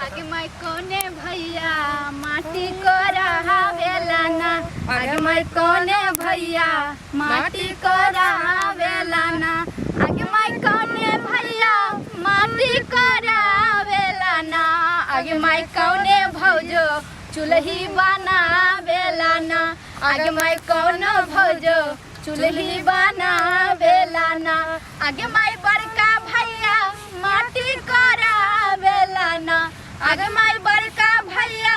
आगे मैं कोने भैया माटी को रहावेला ना आगे मैं कोने भैया माटी को रहावेला ना आगे मैं कोने भैया माटी को रहावेला ना आगे मैं कोने भौजो चूल्ही बनावेला ना आगे मैं कोनो भौजो चूल्ही बनावेला ना आगे मैं बड़का भैया माटी करावेला ना आगे मैं बड़का भैया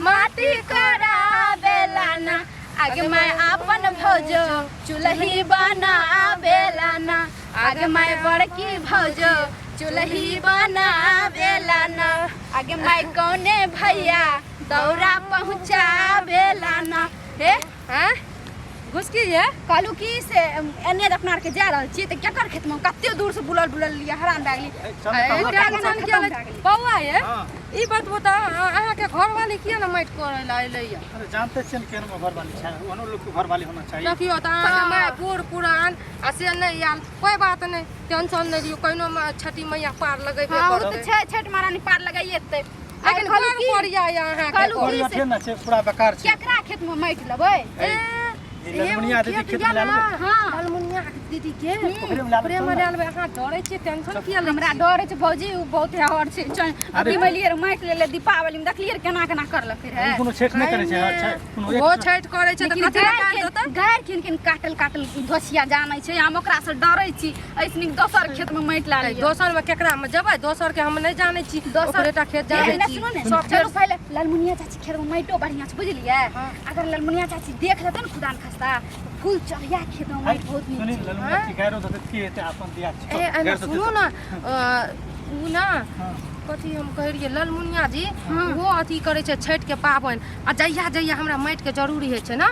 माटी करावेला ना आगे मैं अपन भौजो चूल्ही बनावेला ना आगे मैं बड़की भौजो चूल्ही बनावेला ना आगे मैं कोने भैया दौरा पहुँचावेला ना हे हाँ घुसकी है कालू की से एने अपना के जा रहल छी त क्या कर खेत में कते दूर से बुलल बुलल लिया हैरान भए गेली बौआ है ई बात बता अहाँ के घर वाली किया ना माइट करे ला एलैया अरे जानते छियन केन में घर वाली छै ओनो लोग के घर वाली होना चाहिए देखियो त मैं बूढ़ पुरान असे नहीं आल कोई बात नहीं टेंशन नहीं लियो कइनो में छठी मैया पार लगेबे करत छै छठ महारानी पार लगाइएते लेकिन कालू की पड़िया यहाँ के कालू की ना छै पूरा बेकार छै केकरा खेत में माइट लेबै ललमुनिया दीदी खेत में लालबे हां ललमुनिया दीदी के प्रेम लालबे हां डरै छै टेंशन किया हमरा डरै छै भौजी बहुत हर छै अभी मलियर माइट ले दीपावली में देखलिए केना केना करल फिर है कोनो छठ नहीं करे छै अच्छा वो छठ करे छै त कते काट देतै गायर किन काटल धोसिया जानै छै हम ओकरा से डरै छी ऐसनी दोसर खेत में माइट लालै दोसर में केकरा में जेबै दोसर के हम नहीं जानै छी दोसरेटा खेत जानै छी सब चलो पहले ललमुनिया चाची खेत में माइटो बढ़िया छै बुझलिए अगर ललमुनिया चाची देख लेतै न खुदा फूल चढ़िया खेत में माइट बहुत नीक सुनी ललमुनिया की गायरो त की हेते अपन दिया छै ए सुनो ना उ ना कथी हम कह रहिए ललमुनिया जी वो अथी करे छै छठ के पावन आ जइया जइया हमरा माइट के जरूरी है छै ना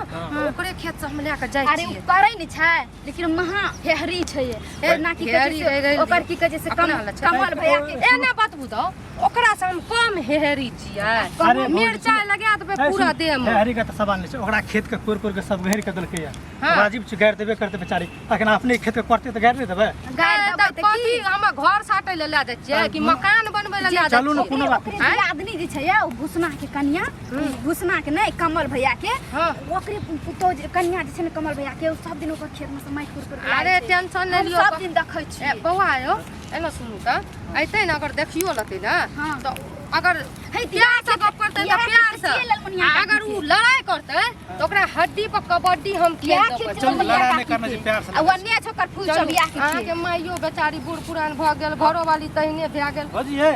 ओकरे खेत से हम लेके जाय छी अरे उ करे नै छै लेकिन महा हेहरी छै ए ना की कहे ओकर की कहे से कमल भैया के ए ना बतबू दो ओकरा से हम कम हेहरी छियै मिर्चाई लगा देबे पूरा देह में हेहरी का त सवाल नै छै ओकरा खेत के कोर के सब घेर के देलकै या वाजिब छै गायर देबे करते बेचारी अखन अपने खेत के करते त गायर नै देबे गायर देबे त कथी हम घर साटे ले ला दे छियै कि मकान बनबे ले ला दे चलू न कोनो बात आदमी जे छै ओ भूसना के कन्या भूसना के नै कमल भैया के ओकरे पुतो कन्या जे छै न कमल भैया के सब दिन ओकर खेत में से माइट कुर अरे टेंशन नै लियो सब दिन देखै छी बौआ आयो एना सुनू त ऐते न अगर देखियो लते न तो अगर है प्यार से गप करते त प्यार से अगर उ लड़ाई करते तो ओकरा हड्डी पर कबड्डी हम किया चल लड़ाई नै करना छै प्यार से वन्ने छोकर फूल चढ़िया के अहाँ के माइयो बेचारी बूढ़ पुरान भ गेल घरो वाली तहिने भए गेल भौजी हे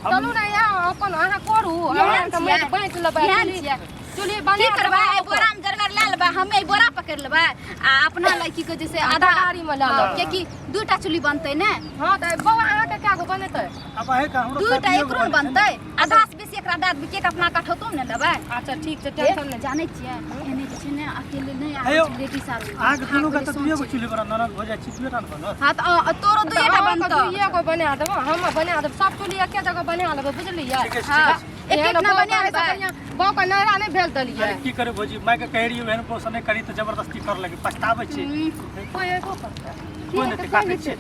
चलू ना या अपन अहाँ करू अहाँ के माइट बांट लेबै चलिए बना करबा बोरा में जरगर ला लेबा हमे बोरा पकड़ लेबा आ अपना लड़की के जैसे आधा गाड़ी में ला लो कि दूटा चुली बनतै ने हां त बौआ अहाँ के क्या गो बनेतै अब है का हमरो दूटा एकरो बनतै आधा से बेसी एकरा दाद बिके के अपना काठोतो ने लेबै अच्छा ठीक छै टेंशन नै जानै छियै एने जे छै ने अकेले नै आ लेडी सारू आग दुनु का त दुइगो चुली बना ननद हो जाय छी दुइटा न बनत हां त तोरो दुइटा बनतौ दुइगो बना देबो हम बना देब सब चुली एके जगह बना लेबै बुझलियै हां एक ना बना लेबै बाऊ का नारा नै भेल दलियै की करे भौजी माय के कह रही एहन पोषण नै करी त जबरदस्ती कर लगे पछताबै छी कोई एको करता कोई नै काटे छी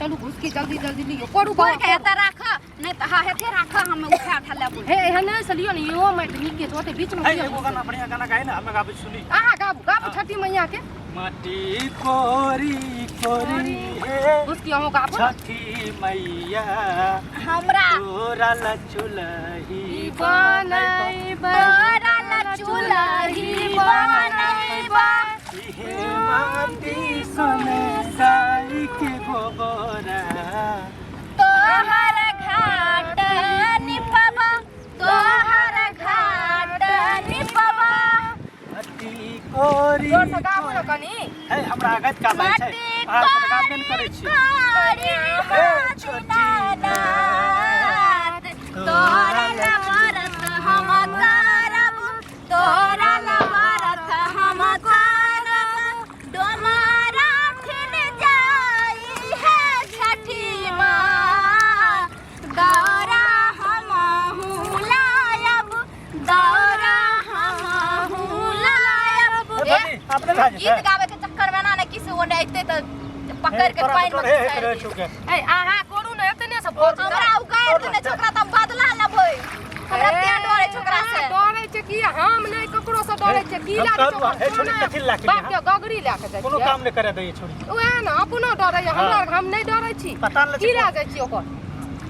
चलू घुसकी जल्दी जल्दी लियो करू कोर के एता राख नै त हा हेते राख हम उठा उठा लेबो हे एहने से लियो न यो माइट निके तोते बीच में एगो गाना बढ़िया गाना गाए ना हम गाबै सुनी आहा गाबू छठी मैया के माटी कोरी कोरी हे उसकी हम गाबू छठी मैया हमरा तोरा लचुलही बनैबा तोरा लचुलही बनैबा हे माटी सोने साई के गोबरा तोहर घाट निपबा तोहर घाट निपबा माटी कोरी जोर से गाबू न कनी है हमरा गत का बात छै आ गाबन करै छी हे छोटी तोरा लवरत हम करब तोरा लवरत हम करब डोमरा खिन जाई है छठी माँ दौरा हम लायब दौरा हम लायब अपने भाई गीत गावे के चक्कर में ना किसी वो ऐते तो पकड़ के पाइन में ए आहा कोरू न एतने सब हमरा उगाड़ देने छोकरा त बदला न छै की हम लागे कहलहुँ, हे छोड़ी, कथी लए के बाप के गगरी लए के जाइ कोनो छियै। काम नहि करे दै छोड़ी ओहे न अपनो डरै हमरा हम नहि डरै छी पता नहि की लए जाइ छी ओकर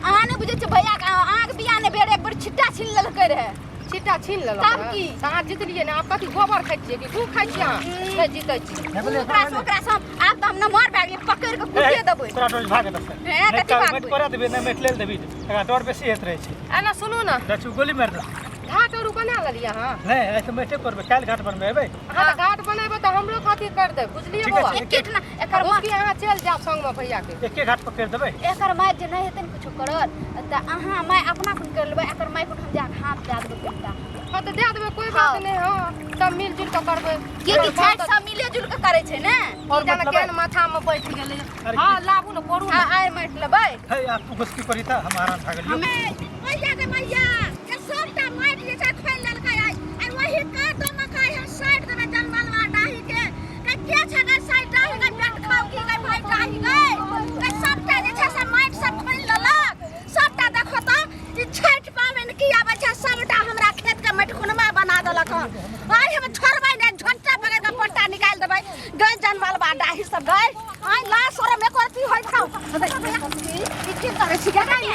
अहाँ नहि बुझै छियै भैया के अहाँके बियाह ने बेर एक बेर छिट्टा छीन लेलकै रहे छिट्टा छीन लेलक तब की? अहाँ जीतलियै ने आब कथी गोबर खाइ छियै कि खूब खाइ छियै अहाँ नहि जीतै छी ओकरा से आब तऽ हम नमहर भए गेलियै पकड़ि के कुटिए देबै तोरा डर भागे दस हे, कथी भागबै? मेट करे देबे नहि मेट लेल देबी एकरा डर बेसी हेत रहै छै एना सुनू ने दछु गोली मार दे घाट और बना लेलियै अहाँ नहीं ऐसे मेटे करबे काल घाट पर में एबे अहाँ तऽ घाट बनेबै तऽ हमरो कथी कर देब बुझलियै ठीक है, बौआ ठीक है। एकेठ ना एकर उसकी अहाँ चलि जाब संगमे भैया के एके घाट पर कर देबे एकर माय जे नहीं हेतै ने कुछो करल तऽ अहाँ माय अपना कुन कर लेबै एकर माय कुन हम जाके हाथ दए देबै बेटा हाँ तऽ दए देबै कोई बात नहीं हाँ सब मिल जुल के करबै के की छाट सब मिले जुल के करे छै ने और जाने मतलब केहन माथामे बैठ गेलै अरे हाँ लाबू ने पड़ू आ आइ माटि लेबै है आप तू बस की करी था हम आराम भाग लियो हमे भैया के मैया के सबटा माटि जे छै खोल लेलकै आई वही काट दो मकाई है साइड देबे जनमलवा डाही के छै के साइड डाही के पेट खाउ की गई भाई डाही गई के सबटा जे छै से माटि सब खोल लेलक सबटा देखो त ई छठ पाबनि की आबै छै सबटा हमरा खेत के माटि खुनमा बना देलक आई हम छोड़बै ने झोंटा पकड़ के पट्टा निकाल देबै गई जनमलवा डाही सब गई आई लाश और में करती होय खाउ ई की करे छी के नहीं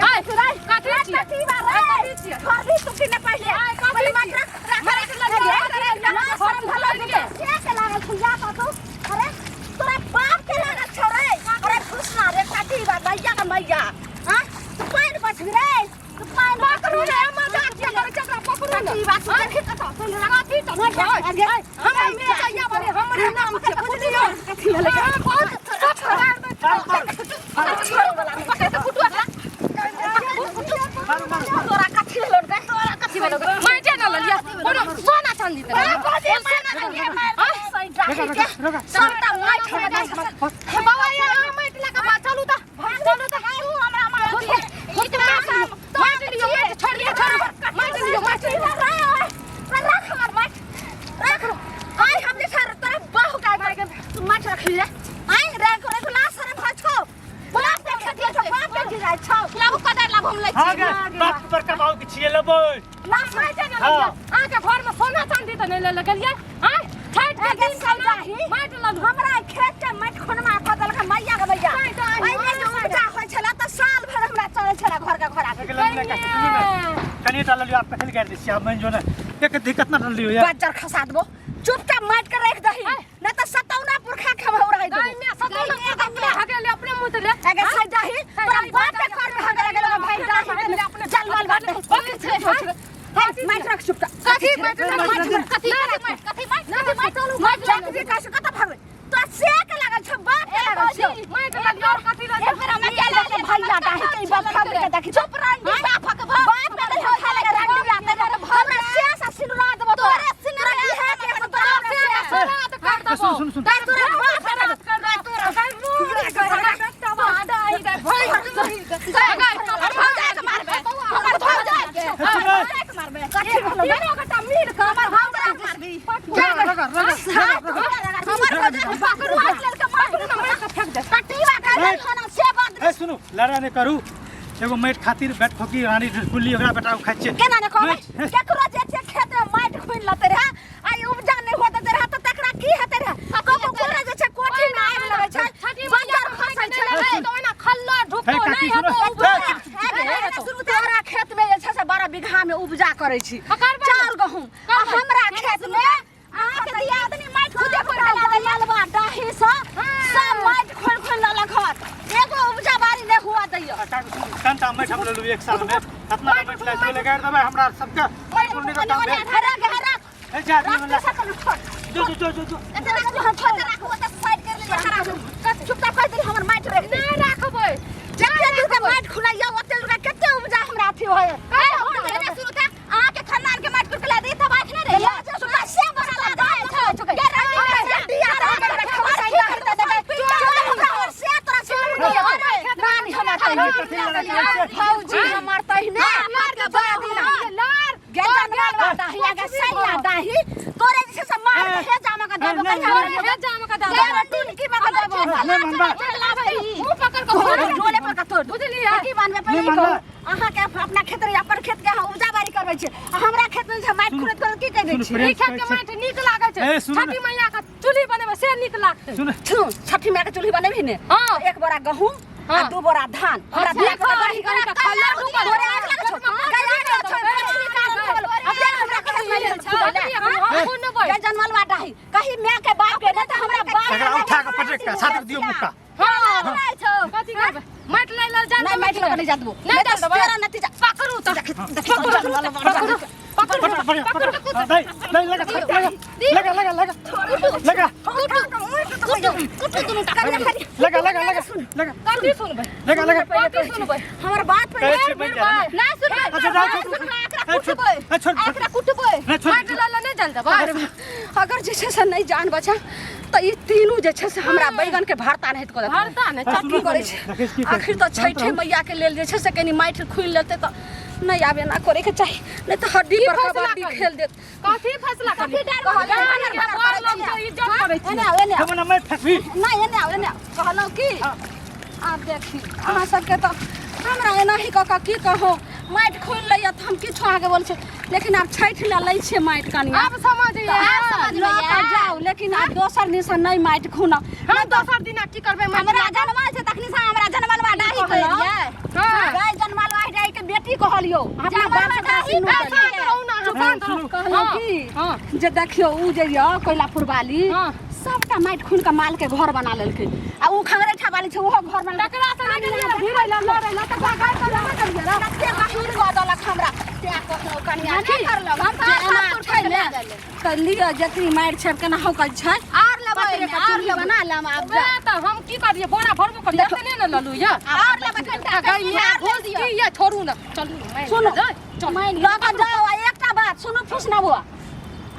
आई सुराई काटी छी काटी छी खरदी तुकी ने पहिले काटी मात्र रखरे के लगे शर्म भलो के के लागल छुया पातो अरे तोरा बाप के लागल छोरे अरे खुशना रे काटी बा भैया का मैया हां तू पाइन बच रे तू पाइन पकड़ू रे मजाक के करे चकरा पकड़ू ने ई बात देख के तो लगाती तो हम में भैया बने हमरे नाम के बुझलियो कथी लगे बहुत तोरा कथी लोड गए तोरा कथी लोड गए मैं जे न ललिया कोनो सोना चांदी ते सबटा माइट हो गए बाबा ये माइट लगा बा चलू त चलो तो तू हमरा मार हित माइट लियो माइट छोड़ दियो छोड़ माइट लियो माइट रख हमार माइट रख आई हमने सर तोरा बाहु का मार के तू माइट रख ले आई रख रख ला सर भाछो बाप देख के तो बाप देख जाय छौ लाबू कदर लाबू हम लै हां गे बाप पर करबाओ के छिए लेबो ला माइट न ललिया आ के घर में सोना चांदी त नहीं ले लगलिया हां छठ के दिन सौदाही माइट ला हमरा खेत के माइट खुनमा क देलक मैया के भैया आई में जो उपजा होय छला त साल भर हमरा चले छला घर के घोड़ा के कनी डाल लियो आप कथि कर दी छी मैं जो ना एक दिक्कत ना डाल लियो यार बच्चर खसा देबो चुपचाप माइट के रख दही न त सतौना पुरखा खबौ रह दे गाय में सतौना अपने हगे ले अपने मुंह ले अगे सही दही तोरा बाप के घर में हगे गेलो भाई दही अपने जलवाल बात ओके छे माइट रख चुपचाप कथी माइट कथी माइट रख दे कासे कत भागल तो सेक लागल छ बाप के लागल छ माइट ललिया और कथी ले एक बेर हम के ले भैया दही के बाप खबर के देखी चुप रह बाप के बाप के हो खा लगे रख दिया तेरे हमरा शेष सिनुरा देबो तोरे सिनुरा की है के तोरा सोना त काट दबो सुन सुन तोरा बाप कर दे तोरा सुनु लड़ा ने करू एगो माइट खातिर बैठ ठोकी रानी गुल्ली ओकरा बेटा खाइ छै केना ने कहबै केकरो जे छै खेत में माइट खुइन लते रे आई उपजा नहीं होत रे त तकरा की हेते रे कबो कोरा जे छै कोठी में आबि लगे छै छठी बंजर फंसल छै तो ना खल्ला ढुको है नहीं काकी हो शुरू तोरा खेत में जे छै से 12 बीघा में उपजा करे छी चाउर गहूं हमरा खेत में अहाँ के दियादनी माइट खुदे पकड़ा दे ललवा डाही से सब माइट खोल खोल ल घर एगो उपजा बारी नहीं हुआ दैयो कंटा माइट हम लेलु एक साल में अपना माइट ले जो लगा देबै हमरा सबके पुण्य का काम है ए जा जो जो जो जो चुपचाप कर दे हमर माइट रख नहीं राखबै जते दूर के माइट खुलाइया ओते दूर के कते उपजा हमरा अथी होय शुरू था अहाँ के खानदान के माइट कुटला दी त बात नहीं रे सुना से बना जाए छ दिया से तोरा से रानी हमर भौजी हमर तहिने मार के बड़ा दिन लार गेंदा दाही आगे सैया दाही तोरे जे से मार के हे जामा का देबो हे जाम का दादा टुनकी में का देबो मुंह पकड़ के डोले पर का तोड़ बुझलिया की बानवे पहले अहाँ के अपना खेत रे अपन खेत के उपजा बारी करबै छी हमरा खेत में जे माटि खुरत कर की कह दै छी ई खेत के माटि नीक लागै छै छठी मैया के चूल्ही बनेबे से नीक लागतै सुन छठी मैया के चूल्ही बनेबी ने हां एक बोरा गहूं आ 2 बोरा धान हमरा देख के दही के खल्ला ऊपर बोरा लागल छ गया के छ निकाल अब देख हमरा खेत में गया जनमलवा डाही कहीं मैं के बाप के न त हमरा बाप एकरा उठा के पटक के छात्र दियो मुक्का हां बनाइ छ कथि करबे माटि लै ल जान नहीं माटि लगा नहीं जादबो नहीं तो तेरा नतीजा पकड़ू त पकड़ू पकड़ दai दai लगा लगा लगा लगा लगा लगा लगा लगा कथि सुनबै लगा लगा कथि सुनबै हमर बात पे ना सुनबै अच्छा जाओ छोड़ एकरा कुटबै माटि लै ल नहीं जान देबै अगर जे छै से नहीं जान बचा त ई तीनू जे छै से हमरा बैगन के भरता नहीं त भरता ने चटनी करे छै आखिर त छैठे मैया के लेल जे छै से कनी माटि खुल लेते त नहीं आवे ना करे के चाहिए नहीं तो हड्डी पर कबड्डी खेल देत कथि फैसला कथि इज्जत करै छी एने हम ना मैं फसबी नहीं एने कहलौ की आब देखी अहाँ सबके त हमरा एना ही क की कहो माटि खोल लैया त हम किछो आगे बोल छै लेकिन अब छैठ ला लै छै माटि कनी अब समझिए जाओ लेकिन अब दोसर दिन से नहीं माटि खुना हम दोसर दिन की करबै हमरा जनमल छै तखनी से हमरा जनमलवा डाही कहलिए हां गाय जनमलवा डाही के बेटी कहलियो हमरा बाप से कहलौ की जे देखियो उ जे य कोइलापुर वाली सबटा माटि खुन के माल के घर बना लेलकै आ उ खंगरेठा वाली छै ओहो घर बना टकरा से नहीं भिड़ै ला लड़ै ला त गाय पर ना करिए रा के गहिर गदलक हमरा त्या कहलौ कनिया की करलौ हम त उठै ले त लियो जतरी माटि छै केना हो कल छै आर लेबै आर बना लम अब त हम की करिए बोरा भरबो कर लेते न ललू या आर लेबै कनिटा गाय में घोष की ये छोड़ू न चलू सुनो मैं लगा जाओ एकटा बात सुनो फुसना बुआ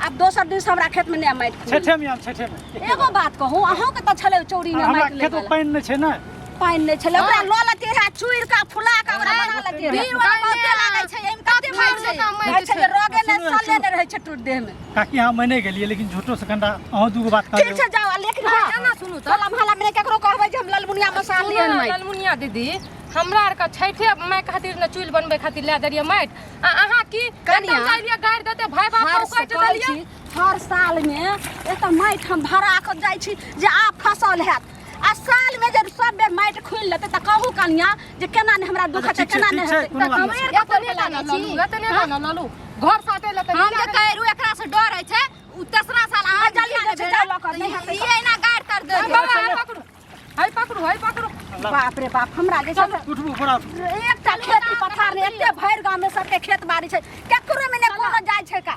अब दोसर दिन से हमरा खेत में नहीं माटि छठे में हम छठे में एगो बात कहूं अहों के त छले चौरी में हमरा माटि ले खेत में पानी नहीं छै ना पानी नहीं छले ओकरा ल लेते है चुइर का फुला का ओकरा बना लेते है बीर वाला बहुते लागै छै एम कते माटि छै कहै छै रोगे ने सले ने रहै छै टूट देह में काकी हम मैंने गेलिए लेकिन झूठो से कंडा अहो दूगो बात कर ठीक छै जाओ लेकिन ना सुनू त हमरा में केकरो कहबै जे हम ललमुनिया मसाल लिए नहीं ललमुनिया दीदी हमरा आर के छैठे मैं खातिर न चूल बनबे खातिर ले दरिया माटि आ अहाँ की कनिया जाइए गाड़ देते भाई बाप को काट देलिए हर साल में एत माटि हम भरा के जाइ छी जे आप फसल हैत आ साल में जब सब बेर माटि खुल लेते त कहू कनिया जे केना ने हमरा दुख छै केना ने हेतै त हमरे एतने ना ललू घर साटे ले त हम जे कहरू एकरा से डर है छै उ तेसरा साल आ जल्दी नहीं ये ना गाड़ कर दे पकड़ू हाय पकड़ू बाप रे बाप हमरा जे छै उठबू पूरा एकटा खेती पथार ने एते भैर गांव में सबके खेत बाड़ी छै केकरो में ने कोनो जाय छै का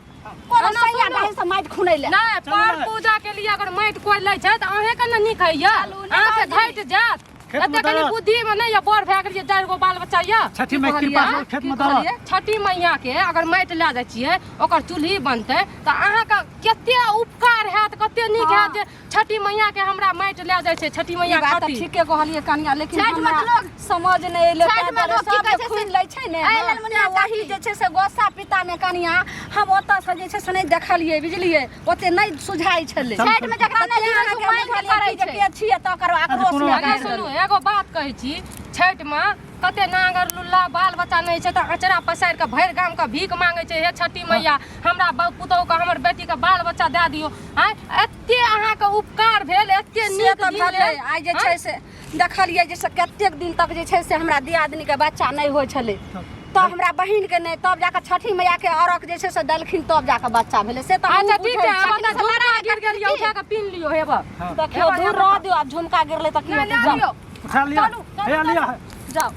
कोनो सैया डाही से माटि खुनै ले नहीं पर पूजा के लिए अगर माटि कोइ लै छै त अहे के न नीक है या अहाँ के घाट जात एते कनी बुद्धि में नहीं या बड़ भए गेलिए 4 गो बाल बच्चा या छठी में कृपा हो खेत में दवा छठी मैया के अगर माटि ला जाइ छियै ओकर चूल्ही बनतै त अहाँ के कते उपकार हैत कते नीक हैत जे छठी मैया के हमरा माटि ला जाइ छै छठी मैया खातिर ठीके कहलिए कनिया लेकिन हमरा समझ नहीं एले सब खुन लै छै ने वही जे छै से गोसा पिता में कनिया हम ओतऽ से जे छै से नहीं देखलिए बुझलिए ओते नहीं सुझाई छले साइड में जकरा नहीं करे छै के छिए त कर आक्रोश लगा सुनू एगो बात कहै छी छठ में कते नांगर लुल्ला बाल बच्चा नहीं छै त अचरा पसार के भर गाम के भीख मांगे छै हे छठी मैया हमरा पुतौ के हमर बेटी के बाल बच्चा दे दियो हां एते अहाँ के उपकार भेल एते नीक भेलै आइ जे छै से देखलिए जे से कतेक दिन तक जे छै से हमरा दियादनी के बच्चा नहीं होय छले तो हमरा बहिन के नहीं तब जाके छठी मैया के अरक जे छै से दलखिन तब जाके बच्चा भेले से त अच्छा ठीक है हमरा झुमका गिर गेलिए उठा के पिन लियो हेबा देखियो दूर रह दियो अब झुमका गिरले त की होतै उठा लिया हे लिया जाओ